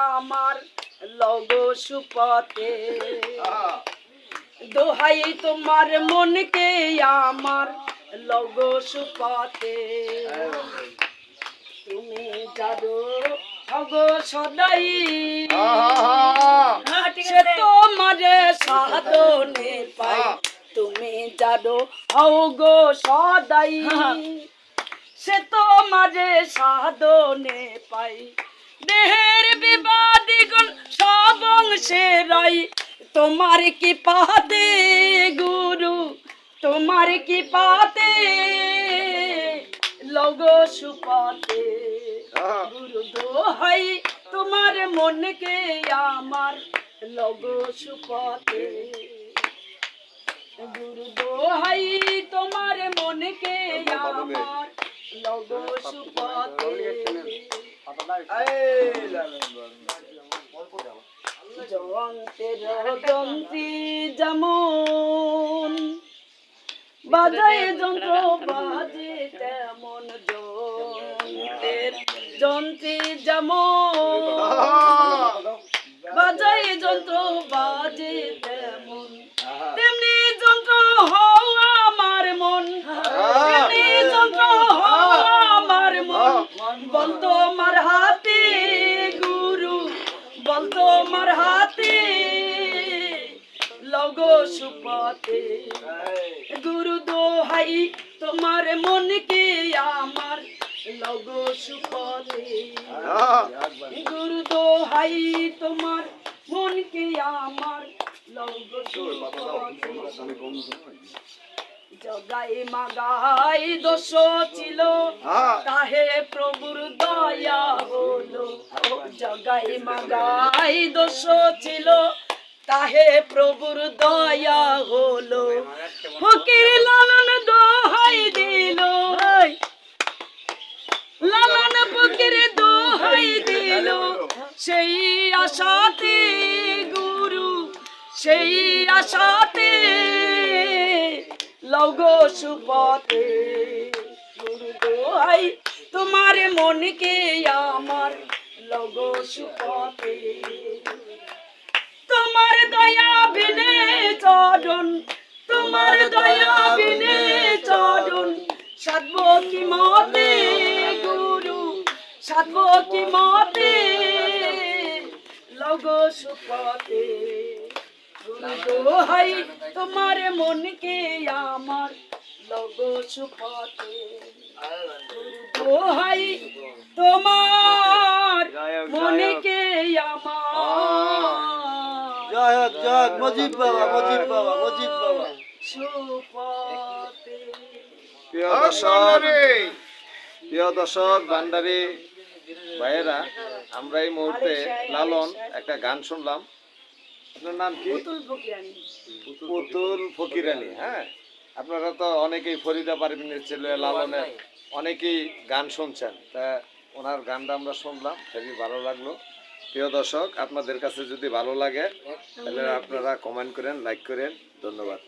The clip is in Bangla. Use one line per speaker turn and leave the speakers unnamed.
আমার লগো সুপথে দোহাই তোমার মনকে আমার লগো সুপথে তুমি যাদো হগো সদাই সে তোমার সাধনে পাই তুমি যাদো হগো সদাই সে তোমার সাধনে পাই দেহের বিবাদীগণ সব অংশে রাই তোমার কি পাতে গুরু তোমার কি পাতে লগো সুপথে গুরু দোহাই তোমার মনকে আমার লগো সুপথে গুরু দোহাই তোমার মনকে আমার লগো সুপথে যন্ত্রের যন্ত্রী যেমন বাজায় যন্ত্র বাজে তেমন যন্ত্রের যন্ত্রী যেমন বাজায় যন্ত্র বাজে তেমন তেমনি যন্ত্র হও আমার মন তেমনি যন্ত্র হও আমার মন বলতো আমার হাতে গুরু বলতো আমার হাতে লগো সুপথে গুরু দোহাই তোমার মনকে আমার লগো সুপথে গুরু দোহাই তোমার মনকে আমার লগো সুপথে জগাই মাগাই দোষ ছিল তাহে প্রভুর দয়া হলো জগাই মাগাই দোষ ছিল তাহে প্রভুর দয়া হলো ফকির লালন দোহাই দিল লালন ফকির দোহাই দিল সেই আশাতে গুরু সেই আশাতে লগো সুপথে গুরু দোহাই তোমার মনকে আমার লগো সুপথে তোমার দয়া বিনে চরণ তোমার দয়া বিনে চরণ সাধব কি মতে গুরু সাধব কি মতে লগো সুপথে গুরু দোহাই তোমার মনকে আমার লগো সুপথে গুরু দোহাই তোমার মনকে আমার
জয় জয় মজিদ বাবা মজিদ বাবা মজিদ বাবা
সুপথে
প্রিয় দর্শক ভান্ডারী ভাইয়েরা আমরা এই মুহূর্তে লালন একটা গান শুনলাম আপনার নাম কি পুতুল ফকিরানী হ্যাঁ আপনারা তো অনেকেই ফরিদা পারভিনের ছেলে লালনের অনেকেই গান শুনছেন তা ওনার গানটা আমরা শুনলাম খুবই ভালো লাগলো প্রিয় দর্শক আপনাদের কাছে যদি ভালো লাগে তাহলে আপনারা কমেন্ট করেন লাইক করেন ধন্যবাদ।